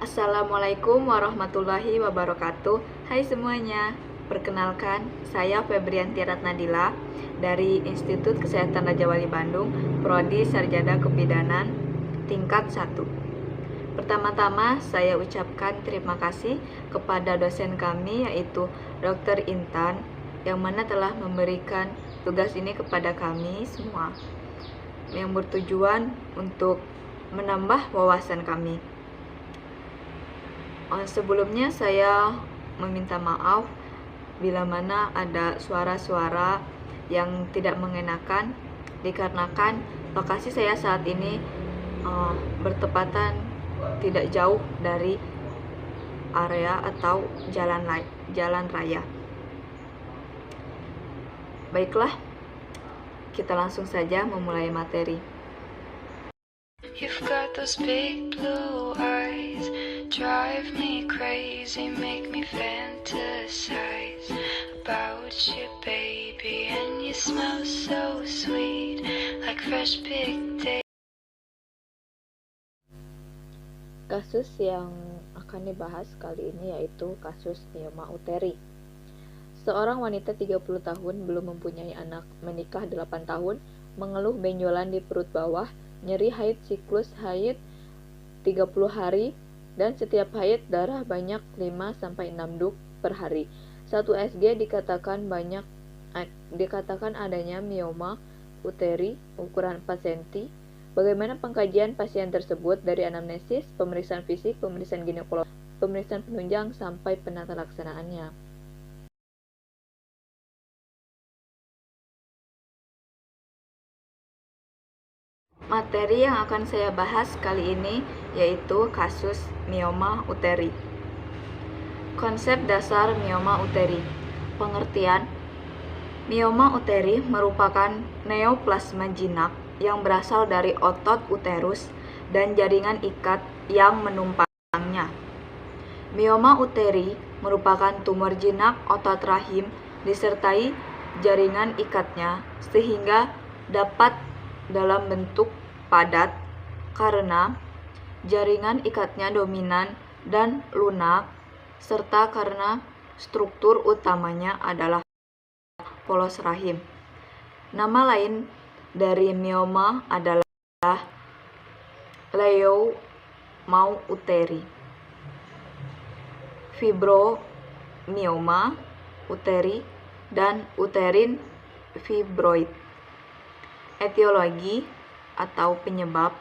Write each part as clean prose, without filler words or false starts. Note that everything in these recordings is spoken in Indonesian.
Assalamualaikum warahmatullahi wabarakatuh. Hai semuanya, perkenalkan saya Febrianti Ratnadila dari Institut Kesehatan Raja Wali Bandung, Prodi Sarjana Kebidanan tingkat 1. Pertama-tama saya ucapkan terima kasih kepada dosen kami yaitu Dr. Intan yang mana telah memberikan tugas ini kepada kami semua yang bertujuan untuk menambah wawasan kami. Sebelumnya saya meminta maaf bila mana ada suara-suara yang tidak mengenakan dikarenakan lokasi saya saat ini bertepatan tidak jauh dari area atau jalan raya. Baiklah, kita langsung saja memulai materi. You've got those big blue eyes, drive me crazy, make me fantasize about you, baby, and you smell so sweet, like fresh picked dates. Kasus yang akan dibahas kali ini yaitu kasus mioma uteri. Seorang wanita 30 tahun belum mempunyai anak, menikah 8 tahun, mengeluh benjolan di perut bawah, nyeri haid siklus haid 30 hari, dan setiap haid darah banyak 5-6 duk per hari. 1 Sg dikatakan adanya mioma uteri ukuran 4 cm. Bagaimana pengkajian pasien tersebut dari anamnesis, pemeriksaan fisik, pemeriksaan ginekologi, pemeriksaan penunjang sampai penata laksanaannya. Materi yang akan saya bahas kali ini yaitu kasus mioma uteri. Konsep dasar mioma uteri. Pengertian: mioma uteri merupakan neoplasma jinak yang berasal dari otot uterus dan jaringan ikat yang menumpangnya. Mioma uteri merupakan tumor jinak otot rahim disertai jaringan ikatnya sehingga dapat dalam bentuk padat karena jaringan ikatnya dominan dan lunak serta karena struktur utamanya adalah polos rahim. Nama lain dari mioma adalah leiomau uteri, fibromioma uteri, dan uterin fibroid. Etiologi atau penyebab.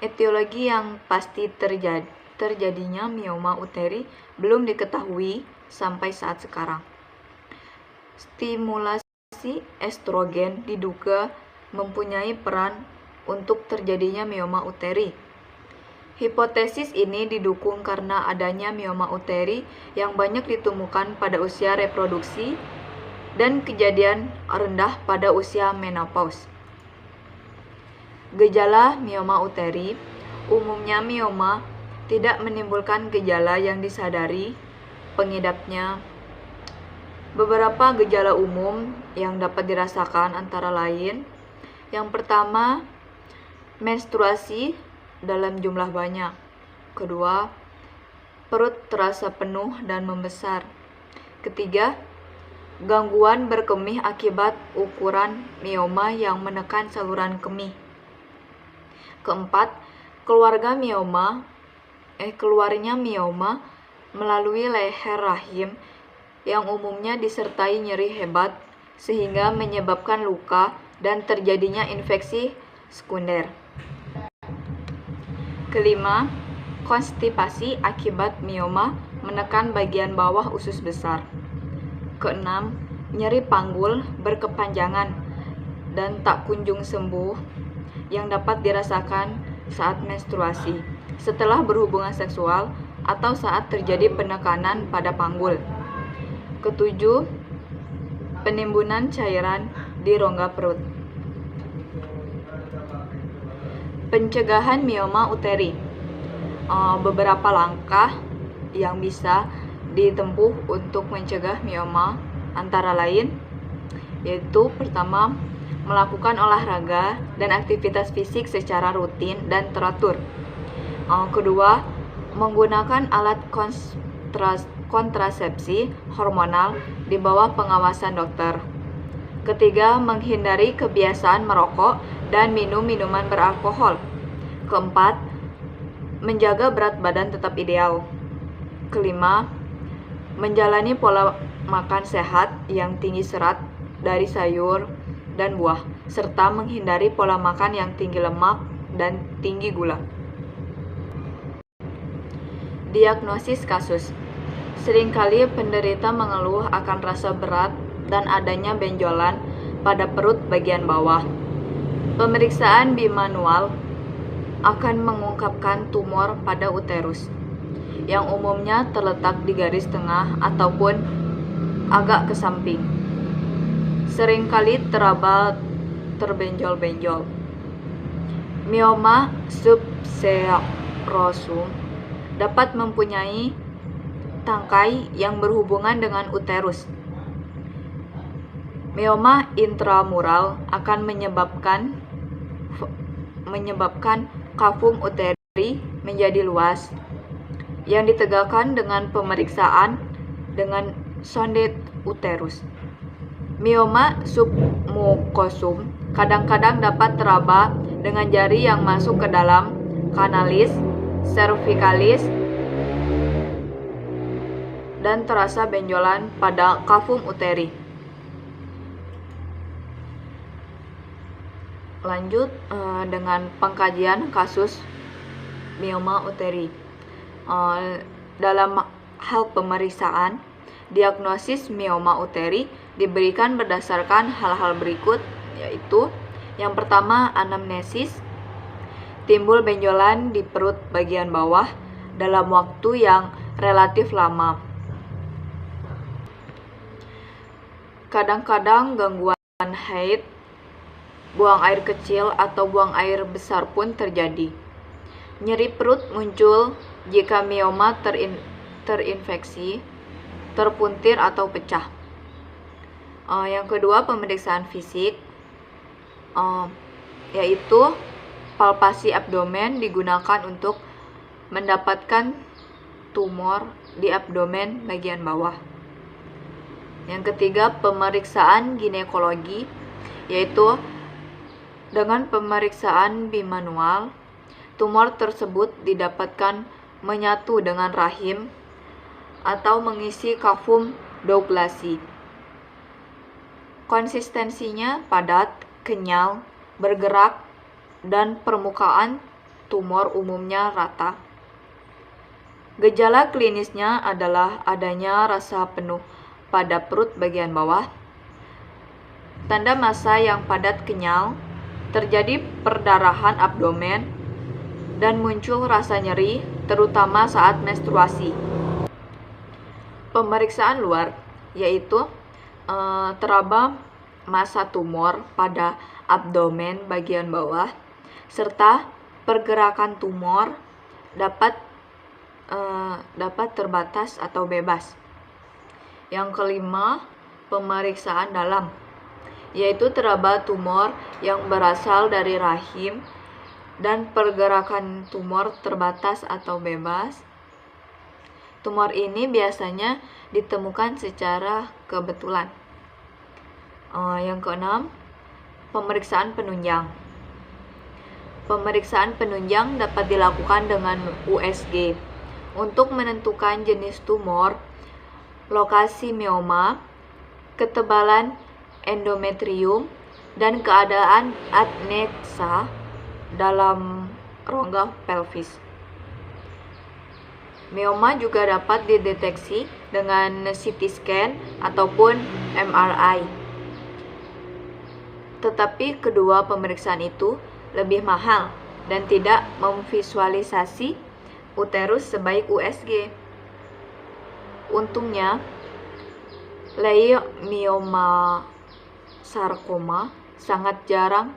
Etiologi yang pasti terjadinya mioma uteri belum diketahui sampai saat sekarang. Stimulasi estrogen diduga mempunyai peran untuk terjadinya mioma uteri. Hipotesis ini didukung karena adanya mioma uteri yang banyak ditemukan pada usia reproduksi dan kejadian rendah pada usia menopause. Gejala mioma uteri. Umumnya mioma tidak menimbulkan gejala yang disadari pengidapnya. Beberapa gejala umum yang dapat dirasakan antara lain: yang pertama, menstruasi dalam jumlah banyak. Kedua, perut terasa penuh dan membesar. Ketiga, gangguan berkemih akibat ukuran mioma yang menekan saluran kemih. Keempat, keluarnya mioma melalui leher rahim yang umumnya disertai nyeri hebat sehingga menyebabkan luka dan terjadinya infeksi sekunder. Kelima, konstipasi akibat mioma menekan bagian bawah usus besar. Keenam, nyeri panggul berkepanjangan dan tak kunjung sembuh yang dapat dirasakan saat menstruasi, setelah berhubungan seksual, atau saat terjadi penekanan pada panggul. Ketujuh, penimbunan cairan di rongga perut. Pencegahan mioma uteri. Beberapa langkah yang bisa ditempuh untuk mencegah mioma antara lain yaitu: pertama, melakukan olahraga dan aktivitas fisik secara rutin dan teratur. Kedua, menggunakan alat kontrasepsi hormonal di bawah pengawasan dokter. Ketiga, menghindari kebiasaan merokok dan minum minuman beralkohol. Keempat, menjaga berat badan tetap ideal. Kelima, menjalani pola makan sehat yang tinggi serat dari sayur dan buah, serta menghindari pola makan yang tinggi lemak dan tinggi gula. Diagnosis kasus. Seringkali penderita mengeluh akan rasa berat dan adanya benjolan pada perut bagian bawah. Pemeriksaan bimanual akan mengungkapkan tumor pada uterus, yang umumnya terletak di garis tengah ataupun agak ke samping. Seringkali teraba terbenjol-benjol. Mioma subserosum dapat mempunyai tangkai yang berhubungan dengan uterus. Mioma intramural akan menyebabkan kafum uteri menjadi luas, yang ditegakkan dengan pemeriksaan dengan sonde uterus. Mioma submukosum kadang-kadang dapat teraba dengan jari yang masuk ke dalam kanalis cervicalis dan terasa benjolan pada kafum uteri. Lanjut dengan pengkajian kasus mioma uteri. Dalam hal pemeriksaan, diagnosis mioma uteri diberikan berdasarkan hal-hal berikut, yaitu yang pertama, anamnesis, timbul benjolan di perut bagian bawah dalam waktu yang relatif lama. Kadang-kadang gangguan haid, buang air kecil atau buang air besar pun terjadi. Nyeri perut muncul jika mioma terinfeksi, terpuntir atau pecah. Yang kedua, pemeriksaan fisik, yaitu palpasi abdomen digunakan untuk mendapatkan tumor di abdomen bagian bawah. Yang ketiga, pemeriksaan ginekologi, yaitu dengan pemeriksaan bimanual, tumor tersebut didapatkan menyatu dengan rahim atau mengisi kafum douglasi. Konsistensinya padat, kenyal, bergerak, dan permukaan tumor umumnya rata. Gejala klinisnya adalah adanya rasa penuh pada perut bagian bawah, tanda massa yang padat kenyal, terjadi perdarahan abdomen, dan muncul rasa nyeri, terutama saat menstruasi. Pemeriksaan luar, yaitu teraba massa tumor pada abdomen bagian bawah, serta pergerakan tumor dapat terbatas atau bebas. Yang kelima, pemeriksaan dalam, yaitu teraba tumor yang berasal dari rahim dan pergerakan tumor terbatas atau bebas. Tumor ini biasanya ditemukan secara kebetulan. Yang keenam, pemeriksaan penunjang. Pemeriksaan penunjang dapat dilakukan dengan USG untuk menentukan jenis tumor, lokasi mioma, ketebalan endometrium, dan keadaan adnexa dalam rongga pelvis. Mioma juga dapat dideteksi dengan CT scan ataupun MRI. Tetapi kedua pemeriksaan itu lebih mahal dan tidak memvisualisasi uterus sebaik USG. Untungnya, leiomyosarcoma sangat jarang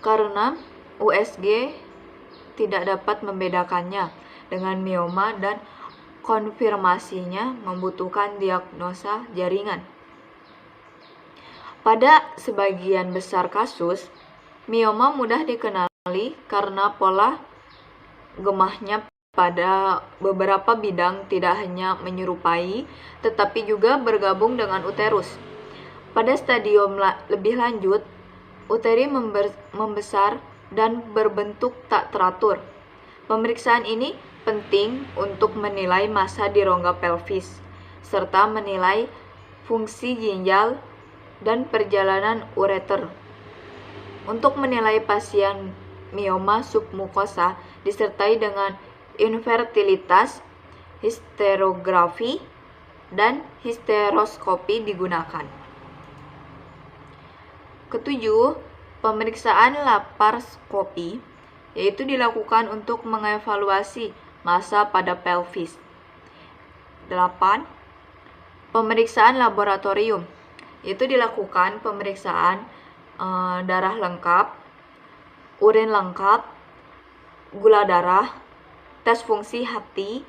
karena USG tidak dapat membedakannya dengan mioma dan konfirmasinya membutuhkan diagnosa jaringan. Pada sebagian besar kasus, mioma mudah dikenali karena pola gemahnya pada beberapa bidang tidak hanya menyerupai, tetapi juga bergabung dengan uterus. Pada stadium lebih lanjut, uteri membesar dan berbentuk tak teratur. Pemeriksaan ini penting untuk menilai massa di rongga pelvis, serta menilai fungsi ginjal dan perjalanan ureter. Untuk menilai pasien mioma submukosa disertai dengan infertilitas, histerografi, dan histeroskopi digunakan. Ketujuh, pemeriksaan laparoskopi, yaitu dilakukan untuk mengevaluasi massa pada pelvis. 8. Pemeriksaan laboratorium, yaitu dilakukan pemeriksaan darah lengkap, urin lengkap, gula darah, tes fungsi hati,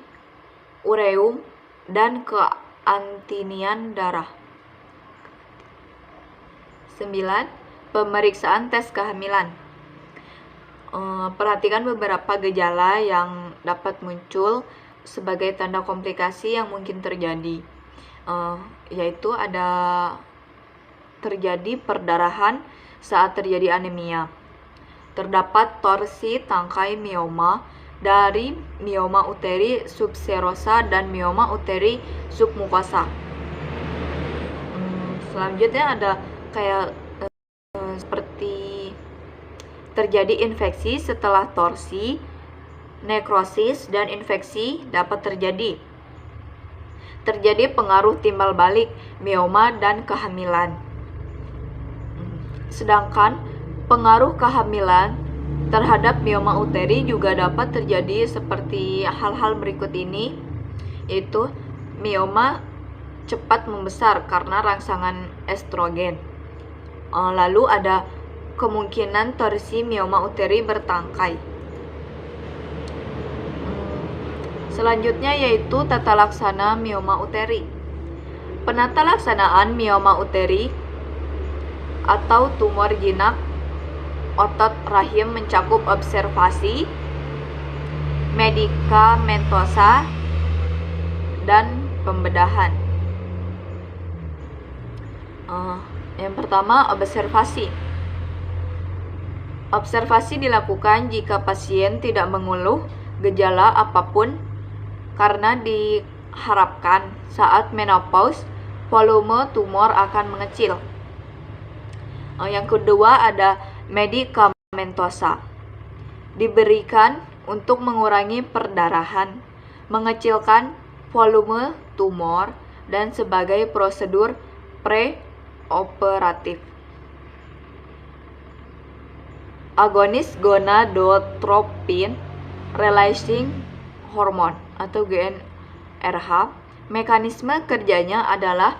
ureum, dan keantinian darah. 9. Pemeriksaan tes kehamilan. Perhatikan beberapa gejala yang dapat muncul sebagai tanda komplikasi yang mungkin terjadi, yaitu ada terjadi perdarahan saat terjadi anemia. Terdapat torsi tangkai mioma dari mioma uteri subserosa dan mioma uteri submukosa. Selanjutnya ada kayak seperti terjadi infeksi setelah torsi, nekrosis, dan infeksi dapat terjadi. Terjadi pengaruh timbal balik mioma dan kehamilan. Sedangkan pengaruh kehamilan terhadap mioma uteri juga dapat terjadi seperti hal-hal berikut ini, yaitu mioma cepat membesar karena rangsangan estrogen. Lalu ada kemungkinan torsi mioma uteri bertangkai. Selanjutnya yaitu tata laksana mioma uteri. Penata laksanaan mioma uteri atau tumor jinak otot rahim mencakup observasi, medikamentosa, dan pembedahan. Yang pertama, observasi. Observasi dilakukan jika pasien tidak mengeluh gejala apapun karena diharapkan saat menopause volume tumor akan mengecil. Yang kedua ada medikamentosa. Diberikan untuk mengurangi perdarahan, mengecilkan volume tumor, dan sebagai prosedur preoperatif. Agonis gonadotropin releasing hormone atau GnRH, mekanisme kerjanya adalah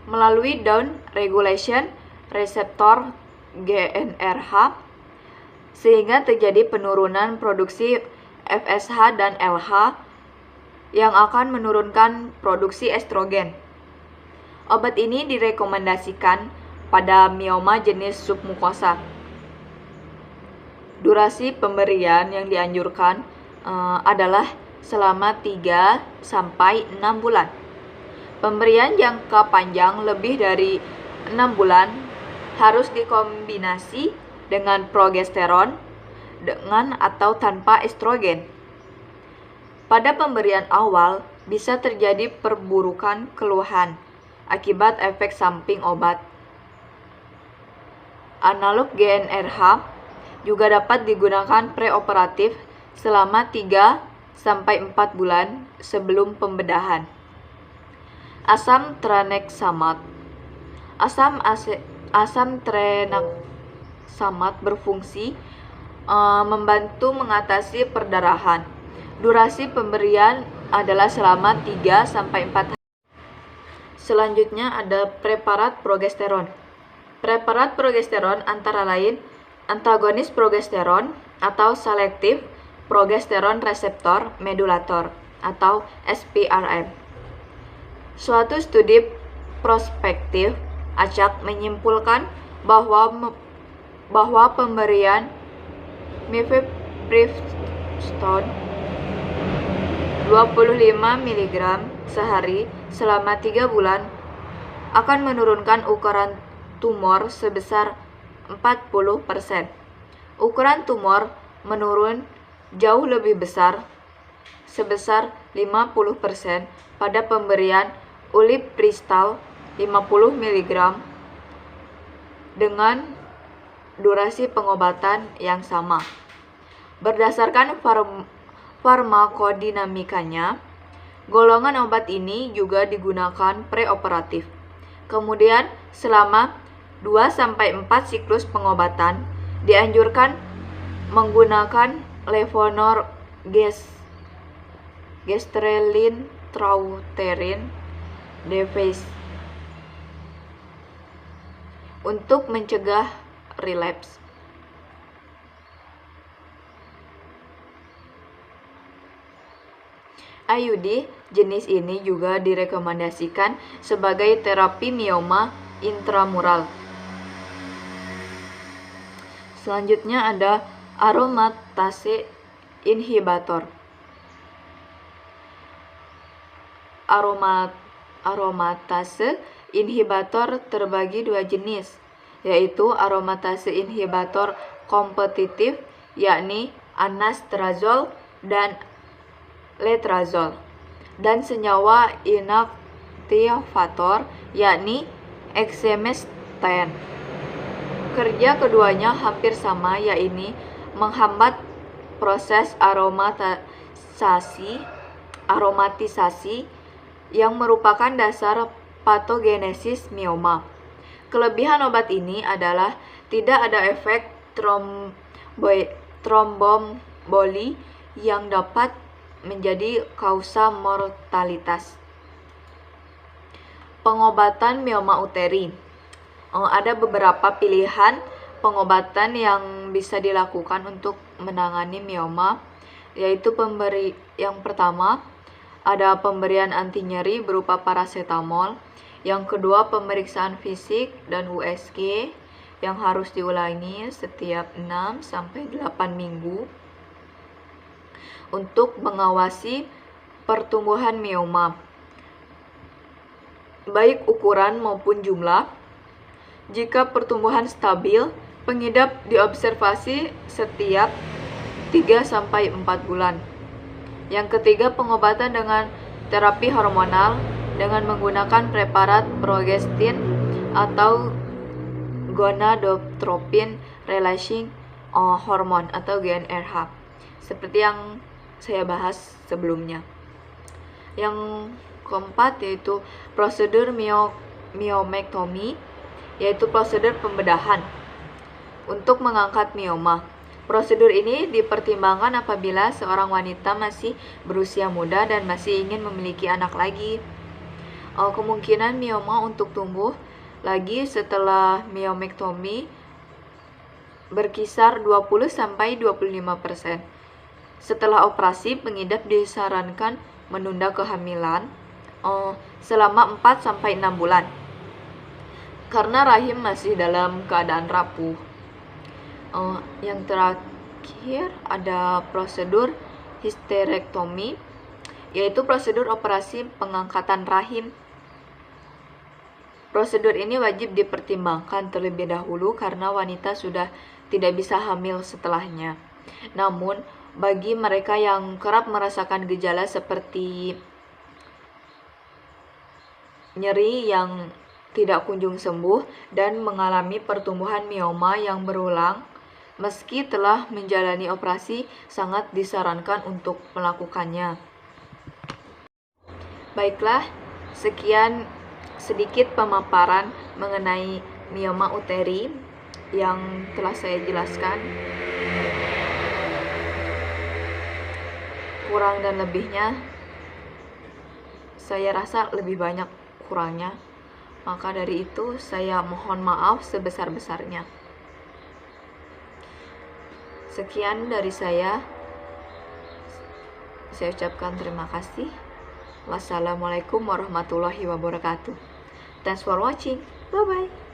melalui down regulation reseptor GnRH sehingga terjadi penurunan produksi FSH dan LH yang akan menurunkan produksi estrogen. Obat ini direkomendasikan pada mioma jenis submukosa. Durasi pemberian yang dianjurkan adalah selama 3-6 bulan. Pemberian jangka panjang lebih dari 6 bulan harus dikombinasi dengan progesteron dengan atau tanpa estrogen. Pada pemberian awal bisa terjadi perburukan keluhan akibat efek samping obat. Analog GnRH juga dapat digunakan preoperatif selama 3-4 bulan sebelum pembedahan. Asam tranexamat. Asam tranexamat berfungsi membantu mengatasi perdarahan. Durasi pemberian adalah selama 3-4 hari. Selanjutnya ada preparat progesteron. Preparat progesteron antara lain antagonis progesteron atau selektif progesteron reseptor modulator atau SPRM. Suatu studi prospektif acak menyimpulkan bahwa pemberian mifepristone 25 mg sehari selama 3 bulan akan menurunkan ukuran tumor sebesar 40%. Ukuran tumor menurun jauh lebih besar sebesar 50% pada pemberian ulipristal 50 mg dengan durasi pengobatan yang sama. Berdasarkan farmakodinamikanya, golongan obat ini juga digunakan preoperatif. Kemudian selama 2-4 siklus pengobatan dianjurkan menggunakan levonorgestrelin trauterin device untuk mencegah relapse. IUD jenis ini juga direkomendasikan sebagai terapi mioma intramural. Selanjutnya ada aromatase inhibitor. Aromatase inhibitor terbagi dua jenis, yaitu aromatase inhibitor kompetitif, yakni anastrozol dan letrozol, dan senyawa inaktivator, yakni exemestane. Kerja keduanya hampir sama, yakni menghambat proses aromatisasi yang merupakan dasar patogenesis mioma. Kelebihan obat ini adalah tidak ada efek tromboemboli yang dapat menjadi kausa mortalitas. Pengobatan mioma uteri. Ada beberapa pilihan pengobatan yang bisa dilakukan untuk menangani mioma, yaitu yang pertama ada pemberian anti nyeri berupa paracetamol, yang kedua pemeriksaan fisik dan USG yang harus diulangi setiap 6-8 minggu untuk mengawasi pertumbuhan mioma, baik ukuran maupun jumlah. Jika pertumbuhan stabil, pengidap diobservasi setiap 3-4 bulan. Yang ketiga, pengobatan dengan terapi hormonal dengan menggunakan preparat progestin atau gonadotropin releasing hormone atau GnRH, seperti yang saya bahas sebelumnya. Yang keempat yaitu prosedur myomectomy, yaitu prosedur pembedahan untuk mengangkat mioma. Prosedur ini dipertimbangkan apabila seorang wanita masih berusia muda dan masih ingin memiliki anak lagi. Kemungkinan mioma untuk tumbuh lagi setelah myomectomy berkisar 20-25%. Setelah operasi, pengidap disarankan menunda kehamilan selama 4-6 bulan karena rahim masih dalam keadaan rapuh. Yang terakhir ada prosedur histerektomi, yaitu prosedur operasi pengangkatan rahim. Prosedur ini wajib dipertimbangkan terlebih dahulu karena wanita sudah tidak bisa hamil setelahnya. Namun, bagi mereka yang kerap merasakan gejala seperti nyeri yang tidak kunjung sembuh dan mengalami pertumbuhan mioma yang berulang, meski telah menjalani operasi, sangat disarankan untuk melakukannya. Baiklah, sekian sedikit pemaparan mengenai mioma uteri yang telah saya jelaskan. Kurang dan lebihnya, saya rasa lebih banyak kurangnya. Maka dari itu, saya mohon maaf sebesar-besarnya. Sekian dari saya ucapkan terima kasih. Wassalamualaikum warahmatullahi wabarakatuh. Thanks for watching. Bye-bye.